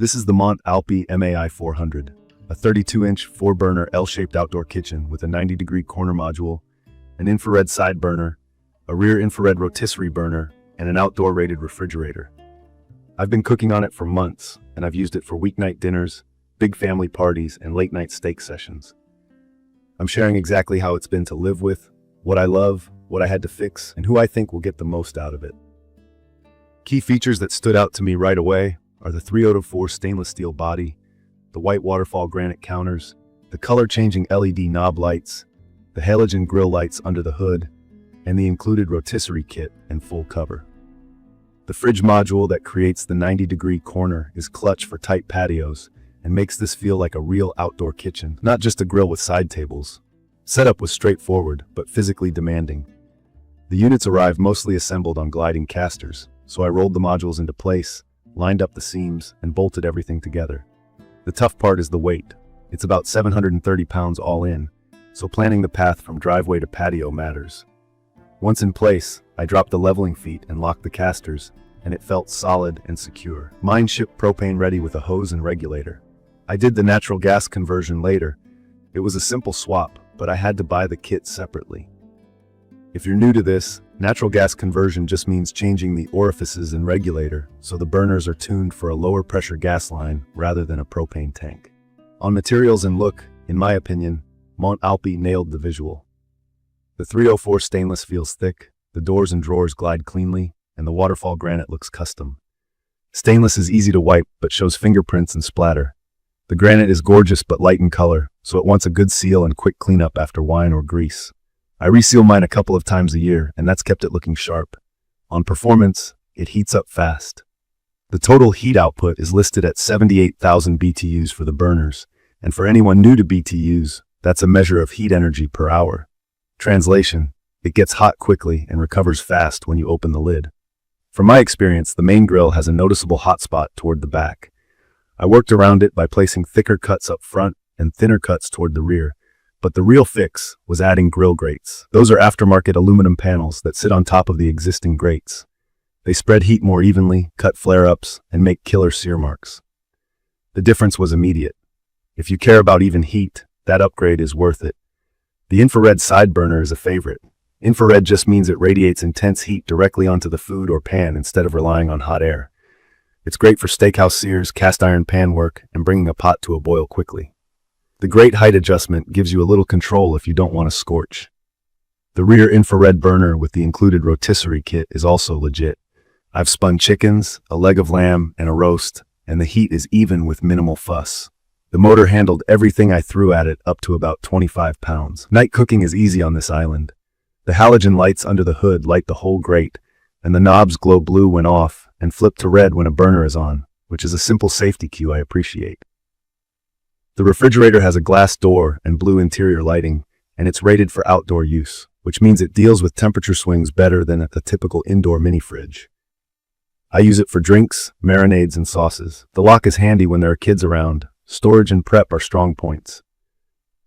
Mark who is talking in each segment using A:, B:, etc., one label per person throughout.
A: This is the Mont Alpi MAi400, a 32-inch 4-burner L-shaped outdoor kitchen with a 90-degree corner module, an infrared side burner, a rear infrared rotisserie burner, and an outdoor-rated refrigerator. I've been cooking on it for months, and I've used it for weeknight dinners, big family parties, and late-night steak sessions. I'm sharing exactly how it's been to live with, what I love, what I had to fix, and who I think will get the most out of it. Key features that stood out to me right away are the 3/4 stainless steel body, the white waterfall granite counters, the color-changing LED knob lights, the halogen grill lights under the hood, and the included rotisserie kit and full cover. The fridge module that creates the 90-degree corner is clutch for tight patios and makes this feel like a real outdoor kitchen, not just a grill with side tables. Setup was straightforward, but physically demanding. The units arrived mostly assembled on gliding casters, so I rolled the modules into place, lined up the seams, and bolted everything together. The tough part is the weight. It's about 730 pounds all in, so planning the path from driveway to patio matters. Once in place, I dropped the leveling feet and locked the casters, and it felt solid and secure. Mine shipped propane ready with a hose and regulator. I did the natural gas conversion later. It was a simple swap, but I had to buy the kit separately. If you're new to this, natural gas conversion just means changing the orifices and regulator so the burners are tuned for a lower pressure gas line rather than a propane tank. On materials and look, in my opinion, Mont Alpi nailed the visual. The 3/4 stainless feels thick, the doors and drawers glide cleanly, and the waterfall granite looks custom. Stainless is easy to wipe but shows fingerprints and splatter. The granite is gorgeous but light in color, so it wants a good seal and quick cleanup after wine or grease. I reseal mine a couple of times a year, and that's kept it looking sharp. On performance, it heats up fast. The total heat output is listed at 78,000 BTUs for the burners, and for anyone new to BTUs, that's a measure of heat energy per hour. Translation: it gets hot quickly and recovers fast when you open the lid. From my experience, the main grill has a noticeable hot spot toward the back. I worked around it by placing thicker cuts up front and thinner cuts toward the rear. But the real fix was adding grill grates. Those are aftermarket aluminum panels that sit on top of the existing grates. They spread heat more evenly, cut flare-ups, and make killer sear marks. The difference was immediate. If you care about even heat, that upgrade is worth it. The infrared side burner is a favorite. Infrared just means it radiates intense heat directly onto the food or pan instead of relying on hot air. It's great for steakhouse sears, cast iron pan work, and bringing a pot to a boil quickly. The grate height adjustment gives you a little control if you don't want to scorch. The rear infrared burner with the included rotisserie kit is also legit. I've spun chickens, a leg of lamb, and a roast, and the heat is even with minimal fuss. The motor handled everything I threw at it up to about 25 pounds. Night cooking is easy on this island. The halogen lights under the hood light the whole grate, and the knobs glow blue when off and flip to red when a burner is on, which is a simple safety cue I appreciate. The refrigerator has a glass door and blue interior lighting, and it's rated for outdoor use, which means it deals with temperature swings better than a typical indoor mini fridge. I use it for drinks, marinades, and sauces. The lock is handy when there are kids around. Storage and prep are strong points.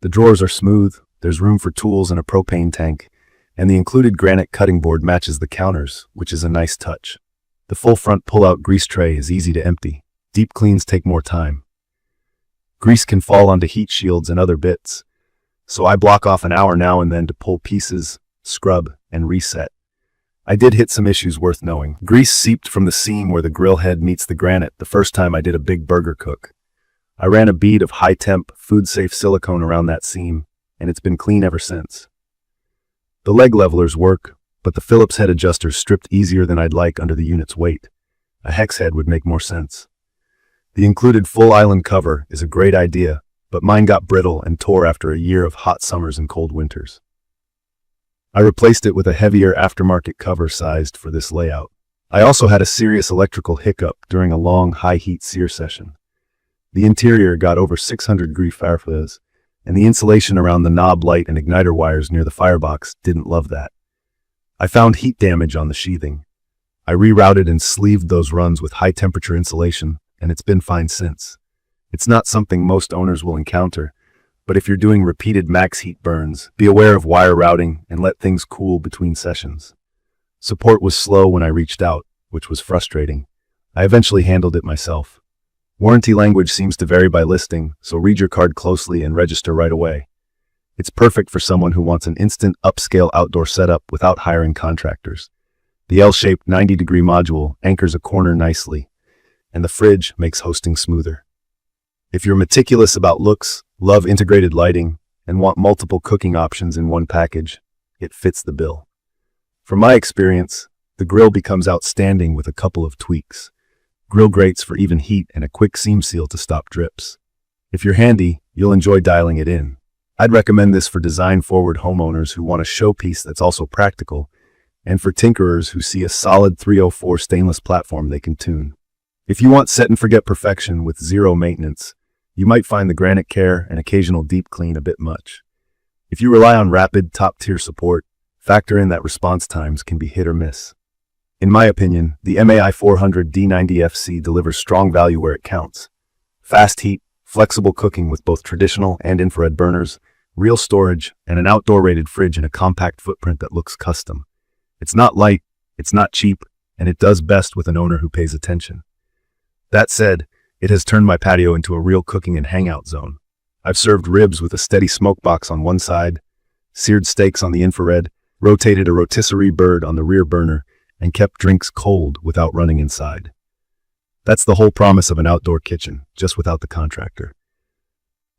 A: The drawers are smooth, there's room for tools and a propane tank, and the included granite cutting board matches the counters, which is a nice touch. The full front pull-out grease tray is easy to empty. Deep cleans take more time. Grease can fall onto heat shields and other bits, so I block off an hour now and then to pull pieces, scrub, and reset. I did hit some issues worth knowing. Grease seeped from the seam where the grill head meets the granite the first time I did a big burger cook. I ran a bead of high-temp, food-safe silicone around that seam, and it's been clean ever since. The leg levelers work, but the Phillips head adjusters stripped easier than I'd like under the unit's weight. A hex head would make more sense. The included full island cover is a great idea, but mine got brittle and tore after a year of hot summers and cold winters. I replaced it with a heavier aftermarket cover sized for this layout. I also had a serious electrical hiccup during a long high-heat sear session. The interior got over 600-degree Fahrenheit, and the insulation around the knob light and igniter wires near the firebox didn't love that. I found heat damage on the sheathing. I rerouted and sleeved those runs with high-temperature insulation, and it's been fine since. It's not something most owners will encounter, but if you're doing repeated max heat burns, be aware of wire routing and let things cool between sessions. Support was slow when I reached out, which was frustrating. I eventually handled it myself. Warranty language seems to vary by listing, so read your card closely and register right away. It's perfect for someone who wants an instant upscale outdoor setup without hiring contractors. The L-shaped 90-degree module anchors a corner nicely, and the fridge makes hosting smoother. If you're meticulous about looks, love integrated lighting, and want multiple cooking options in one package, it fits the bill. From my experience, the grill becomes outstanding with a couple of tweaks. Grill grates for even heat and a quick seam seal to stop drips. If you're handy, you'll enjoy dialing it in. I'd recommend this for design-forward homeowners who want a showpiece that's also practical, and for tinkerers who see a solid 304 stainless platform they can tune. If you want set-and-forget perfection with zero maintenance, you might find the granite care and occasional deep clean a bit much. If you rely on rapid, top-tier support, factor in that response times can be hit or miss. In my opinion, the MAi400-D90FC delivers strong value where it counts. Fast heat, flexible cooking with both traditional and infrared burners, real storage, and an outdoor-rated fridge in a compact footprint that looks custom. It's not light, it's not cheap, and it does best with an owner who pays attention. That said, it has turned my patio into a real cooking and hangout zone. I've served ribs with a steady smoke box on one side, seared steaks on the infrared, rotated a rotisserie bird on the rear burner, and kept drinks cold without running inside. That's the whole promise of an outdoor kitchen, just without the contractor.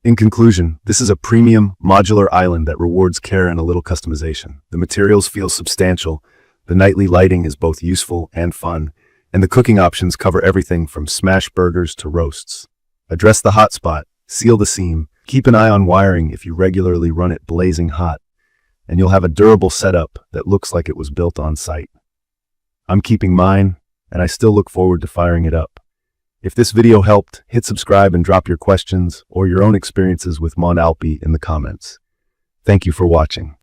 A: In conclusion, this is a premium, modular island that rewards care and a little customization. The materials feel substantial, the nightly lighting is both useful and fun, and the cooking options cover everything from smash burgers to roasts. Address the hot spot, seal the seam, keep an eye on wiring if you regularly run it blazing hot, and you'll have a durable setup that looks like it was built on site. I'm keeping mine, and I still look forward to firing it up. If this video helped, hit subscribe and drop your questions or your own experiences with Mont Alpi in the comments. Thank you for watching.